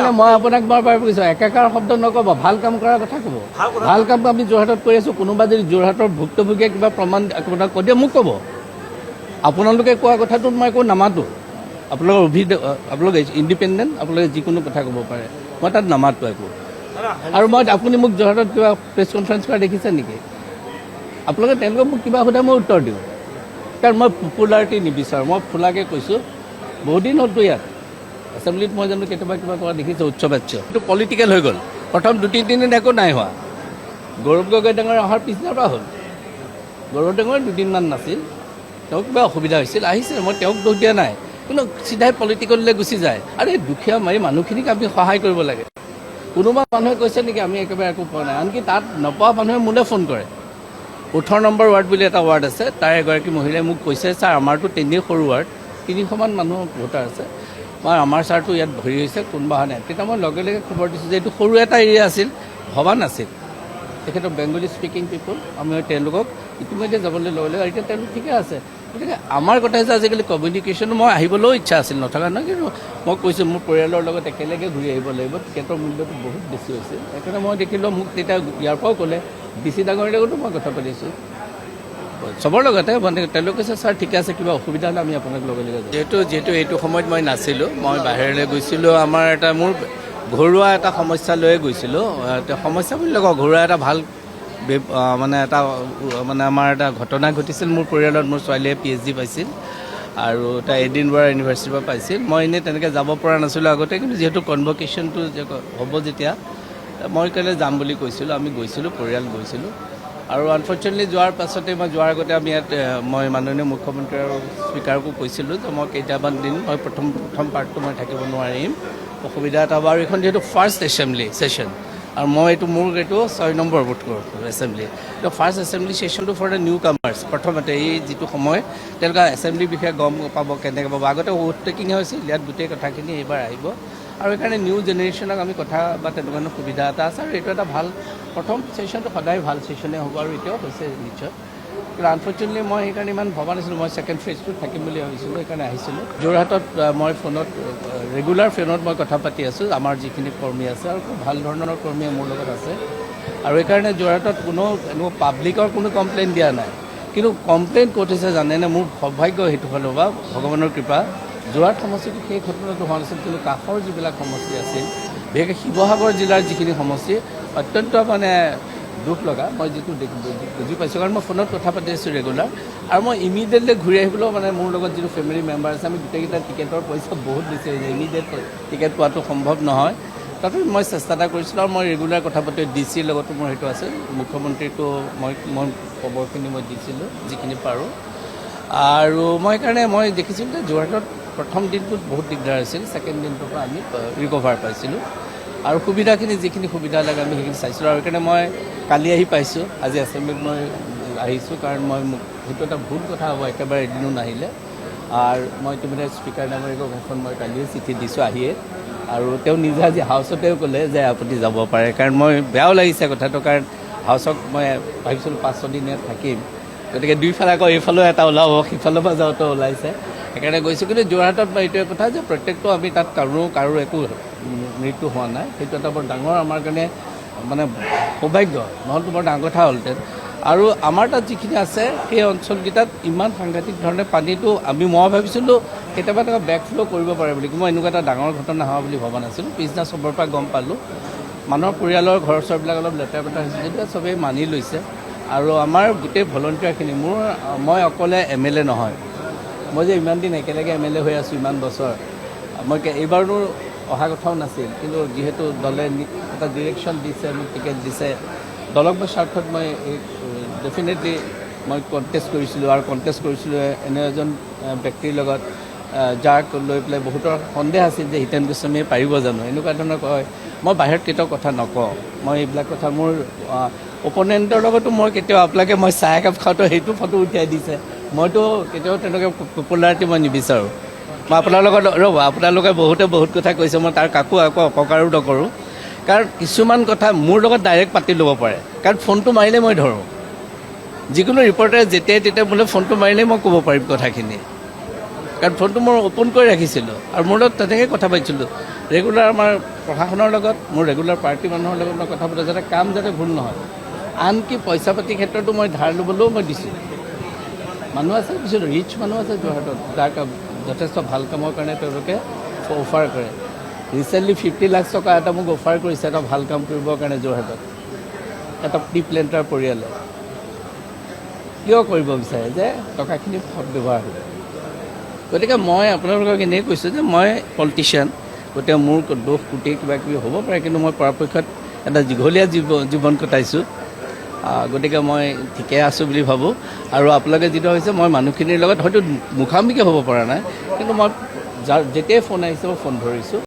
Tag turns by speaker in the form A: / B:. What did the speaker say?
A: সেইকাৰণে মই আপোনাক বাৰ কৈছোঁ একেকাৰ শব্দ নক'ব, ভাল কাম কৰাৰ কথা ক'ব। ভাল কাম আমি যোৰহাটত কৰি আছোঁ। কোনোবা যদি যোৰহাটৰ ভুক্তভোগীয়ে কিবা প্ৰমাণ আপোনাক কৈ দিয়ে মোক ক'ব। আপোনালোকে কোৱা কথাটোত মই একো নামাতোঁ। আপোনালোকে ইণ্ডিপেণ্ডেণ্ট, আপোনালোকে যিকোনো কথা ক'ব পাৰে, মই তাত নামাতোঁ একো। আৰু আপুনি মোক যোৰহাটত কিবা প্ৰেছ কনফাৰেঞ্চ কৰা দেখিছে নেকি? আপোনালোকে তেওঁলোকে মোক কিবা সোধে মই উত্তৰ দিওঁ, কাৰণ মই পপুলাৰিটি নিবিচাৰোঁ। মই খোলাকৈ কৈছোঁ, বহুত দিন হ'লতো ইয়াত এছেম্বলিত মই জানো কেতিয়াবা কিবা কৰা দেখিছোঁ উৎসৱ এইটো পলিটিকেল হৈ গ'ল। প্ৰথম 2-3 দিন একো নাই হোৱা। গৌৰৱ গগৈ ডাঙৰ অহাৰ পিছদিনাৰ পৰা হ'ল। গৌৰৱ ডাঙৰ 2 দিনমান নাছিল, তেওঁ কিবা অসুবিধা হৈছিল, আহিছিল। মই তেওঁক দোষ দিয়া নাই, কিন্তু চিধাই পলিটিকেললৈ গুচি যায়। আৰু এই দুখীয়া মানুহখিনিক আমি সহায় কৰিব লাগে। কোনোবা মানুহে কৈছে নেকি আমি একেবাৰে একো পোৱা নাই? আনকি তাত নপোৱা মানুহে মোলৈ ফোন কৰে। 18 নম্বৰ ৱাৰ্ড বুলি এটা ৱাৰ্ড আছে, তাৰ এগৰাকী মহিলাই মোক কৈছে, ছাৰ আমাৰতো তেনেই সৰু ৱাৰ্ড, 300মান মানুহ ভোটাৰ আছে, মই আমাৰ ছাৰটো ইয়াত ভৰি হৈছে, কোনোবা অহা নাই। তেতিয়া মই লগে লগে খবৰ দিছোঁ যে এইটো সৰু এটা এৰিয়া আছিল, ভবা নাছিল। তেখেতৰ বেংগলী স্পিকিং পিপল, আমি তেওঁলোকক ইতিমধ্যে যাবলৈ লগে এতিয়া তেওঁলোক ঠিকে আছে। গতিকে আমাৰ কথা হৈছে আজিকালি কমিউনিকেশ্যন, মই আহিবলৈও ইচ্ছা আছিল, নথকা নহয়, কিন্তু মই কৈছোঁ মোৰ পৰিয়ালৰ লগত একেলগে ঘূৰি আহিব লাগিব, টিকেটৰ মূল্যটো বহুত বেছি হৈছিল। সেইকাৰণে মই দেখিলোঁ, মোক তেতিয়া ইয়াৰ পৰাও ক'লে, DC ডাঙৰীৰ লগতো মই কথা পাতিছোঁ, চবৰ লগতে। তেওঁলোকে কৈছে ছাৰ ঠিকে আছে, কিবা অসুবিধা হ'লে আমি আপোনাক লগে লগে যিহেতু এইটো সময়ত মই নাছিলোঁ, মই বাহিৰলৈ গৈছিলোঁ। আমাৰ মোৰ ঘৰুৱা এটা সমস্যা লৈয়ে গৈছিলোঁ। সমস্যা বুলি নকওঁ, ঘৰুৱা এটা ভাল আমাৰ এটা ঘটনা ঘটিছিল মোৰ পৰিয়ালত। মোৰ ছোৱালীয়ে PhD পাইছিল আৰু তাই এডিনবৰা ইউনিভাৰ্চিটিৰ পৰা পাইছিল। মই এনেই তেনেকৈ যাব পৰা নাছিলোঁ আগতে, কিন্তু যিহেতু কনভকেশ্যনটো হ'ব যেতিয়া, মই কাইলৈ যাম বুলি কৈছিলোঁ। আমি গৈছিলোঁ, পৰিয়াল গৈছিলোঁ। আৰু আনফৰ্চুনেটলি যোৱাৰ পাছতে মই যোৱাৰ আগতে আমি ইয়াত মই মাননীয় মুখ্যমন্ত্ৰী আৰু স্পীকাৰকো কৈছিলোঁ যে মই কেইটামান দিন মই প্ৰথম পাৰ্টটো মই থাকিব নোৱাৰিম, অসুবিধা এটা হ'ব। আৰু এইখন যিহেতু ফাৰ্ষ্ট এছেম্বলি ছেশ্যন, আৰু মোৰ এইটো 6 নম্বৰ ভোট কৰোঁ এছেম্বলি। তো ফাৰ্ষ্ট এছেম্বলি ছেশ্যনটো ফৰ দ্য নিউ কামাৰ্ছ। প্ৰথমতে এই যিটো সময় তেওঁলোকে এছেম্বলিৰ বিষয়ে গম পাব, কেনেকৈ পাব। আগতে ভোট টেকিং হৈছিল, ইয়াত গোটেই কথাখিনি এইবাৰ আহিব। আৰু সেইকাৰণে নিউ জেনেৰেশ্যনক আমি কথা বা তেনেকুৱা সুবিধা এটা আছে। আৰু এইটো এটা ভাল প্ৰথম ছেশ্যনটো সদায় ভাল ছেশ্যনেই হ'ব, আৰু এতিয়াও হৈছে নিশ্চয়। কিন্তু আনফৰ্চুনেটলি মই সেইকাৰণে ইমান ভবা নাছিলোঁ। মই ছেকেণ্ড ফেজটোত থাকিম বুলি ভাবিছিলোঁ, সেইকাৰণে আহিছিলোঁ। যোৰহাটত মই ৰেগুলাৰ ফোনত মই কথা পাতি আছোঁ, আমাৰ যিখিনি কৰ্মী আছে, আৰু খুব ভাল ধৰণৰ কৰ্মীয়ে মোৰ লগত আছে। আৰু সেইকাৰণে যোৰহাটত এনেকুৱা পাব্লিকৰ কোনো কমপ্লেইন দিয়া নাই। কিন্তু কমপ্লেইন ক'ত হৈছে জানেনে? মোৰ সৌভাগ্য সেইটো ফালৰ পৰা, ভগৱানৰ কৃপা, যোৰহাট সমষ্টিটো সেই ঘটনাটো হোৱা নাছিল। কিন্তু কাষৰ যিবিলাক সমষ্টি আছিল, বিশেষকৈ শিৱসাগৰ জিলাৰ যিখিনি সমষ্টি, অত্যন্ত দুখ লগা। মই যিটো বুজি পাইছোঁ, কাৰণ মই ফোনত কথা পাতি আছোঁ ৰেগুলাৰ। আৰু মই ইমিডিয়েটলি ঘূৰি আহিবলৈও মোৰ লগত যিটো ফেমিলি মেম্বাৰ আছে, আমি গোটেইকেইটা টিকেটৰ পইচা বহুত বেছি হৈ যায়, ইমিডিয়েট টিকেট পোৱাটো সম্ভৱ নহয়। তথাপি মই চেষ্টা এটা কৰিছিলোঁ, আৰু মই ৰেগুলাৰ কথা পাতি DCৰ লগতো মোৰ সেইটো আছে। মুখ্যমন্ত্ৰীকো মই খবৰখিনি মই দিছিলোঁ যিখিনি পাৰোঁ। আৰু মই সেইকাৰণে মই দেখিছিলোঁ যে যোৰহাটত প্ৰথম দিনটোত বহুত দিগদাৰ হৈছিল, ছেকেণ্ড দিনটোৰ পৰা আমি ৰিকভাৰ পাইছিলোঁ। আৰু সুবিধাখিনি যিখিনি সুবিধা লাগে আমি সেইখিনি চাইছিলোঁ। আৰু সেইকাৰণে মই কালি আহি পাইছোঁ, আজি এছেম্বলিত মই আহিছোঁ, কাৰণ সেইটো এটা ভুল কথা হ'ব একেবাৰে এদিনো নাহিলে। আৰু মই ইতিমধ্যে স্পীকাৰ ডাঙৰীয়াক এখন মই কালিয়ে চিঠি দিছোঁ আহিয়ে। আৰু তেওঁ নিজে আজি হাউচতেও ক'লে যে আপুনি যাব পাৰে, কাৰণ মই বেয়াও লাগিছে কথাটো, কাৰণ হাউচক মই ভাবিছিলোঁ 5-6 দিন ইয়াত থাকিম, গতিকে দুইফালে আকৌ এইফালেও এটা ওলাব, সিফালৰ পৰা যাওঁতেও ওলাইছে, সেইকাৰণে গৈছোঁ। কিন্তু যোৰহাটত এইটোৱে কথা যে প্ৰত্যেকটো আমি তাত কাৰো একো মৃত্যু হোৱা নাই, সেইটো এটা বৰ ডাঙৰ আমাৰ কাৰণে সৌভাগ্য, নহ'লেতো বৰ ডাঙৰ কথা হ'লহেঁতেন। আৰু আমাৰ তাত যিখিনি আছে সেই অঞ্চলকেইটাত ইমান সাংঘাতিক ধৰণে পানীটো মই ভাবিছিলোঁ কেতিয়াবা বেক ফ্ল' কৰিব পাৰে বুলি, মই এনেকুৱা এটা ডাঙৰ ঘটনা হোৱা বুলি ভবা নাছিলোঁ। পিছদিনা চবৰ পৰা গম পালোঁ, মানুহৰ পৰিয়ালৰ ঘৰ চৰবিলাক অলপ লেতেৰা পেতেৰা হৈছে, যেতিয়া চবেই মানি লৈছে। আৰু আমাৰ গোটেই ভলণ্টিয়াৰখিনি, মই অকলে MLA নহয়, মই যে ইমান দিন একেলগে MLA হৈ আছোঁ ইমান বছৰ, মই এইবাৰনো অহা কথাও নাছিল। কিন্তু যিহেতু দলে এটা ডিৰেকশ্যন দিছে, মোক টিকেট দিছে, দলক মই স্বাৰ্থত মই ডেফিনেটলি মই কণ্টেষ্ট কৰিছিলোঁ। আৰু কণ্টেষ্ট কৰিছিলোঁ এনে এজন ব্যক্তিৰ লগত, যাক লৈ পেলাই বহুতৰ সন্দেহ আছিল যে হিতেন গোস্বামীয়ে পাৰিব জানো, এনেকুৱা ধৰণৰ কয়। মই বাহিৰত কেতিয়াও কথা নকওঁ, মই এইবিলাক কথা মোৰ অপনেণ্টৰ লগতো মই কেতিয়াও আপোনালোকে মই চাহ একাপ খাওঁতে সেইটো ফটো উঠাই দিছে, মইতো কেতিয়াও তেনেকৈ পপুলাৰিটি মই নিবিচাৰোঁ। মই আপোনাৰ লগত আপোনালোকে বহুত কথা কৈছে, মই তাৰ কাকো অপকাৰো নকৰোঁ। কাৰণ কিছুমান কথা মোৰ লগত ডাইৰেক্ট পাতি ল'ব পাৰে, কাৰণ ফোনটো মাৰিলে মই ধৰোঁ। যিকোনো ৰিপৰ্টাৰে যেতিয়াই তেতিয়াই বোলে ফোনটো মাৰিলেই মই ক'ব পাৰিম কথাখিনি। কাৰণ ফোনটো মই অ'পন কৰি ৰাখিছিলোঁ আৰু মোৰ লগত তেনেকৈ কথা পাতিছিলোঁ ৰেগুলাৰ আমাৰ প্ৰশাসনৰ লগত মোৰ ৰেগুলাৰ পাৰ্টি মানুহৰ লগত মই কথা পাতোঁ যাতে কাম যাতে ভুল নহয় আনকি পইচা পাতি ক্ষেত্ৰতো মই ধাৰ ল'বলৈও মই দিছোঁ মানুহ আছে কিছু ৰিচ মানুহ আছে যোৰহাটত যাৰ যথেষ্ট ভাল কামৰ কাৰণে তেওঁলোকে অফাৰ কৰে ৰিচেণ্টলি 50 লাখ টকা এটা মোক অফাৰ কৰিছে এটা ভাল কাম কৰিবৰ কাৰণে যোৰহাটত এটা প্ৰি প্লেণ্টাৰ পৰিয়ালে কিয় কৰিব বিচাৰে যে টকাখিনি সৎ ব্যৱহাৰ হ'ব গতিকে মই আপোনালোকক এনেই কৈছোঁ যে মই পলিটিচিয়ান গতিকে মোৰ দোষ গোটেই কিবা কিবি হ'ব পাৰে কিন্তু মই পৰাপক্ষত এটা দীঘলীয়া জীৱন কটাইছোঁ গতিকে মই ঠিকে আছোঁ বুলি ভাবোঁ আৰু আপোনালোকে যিটো হৈছে মই মানুহখিনিৰ লগত হয়তো মুখামুখি হ'ব পৰা নাই কিন্তু মই যেতিয়াই ফোন আহিছে মই ফোন ধৰিছোঁ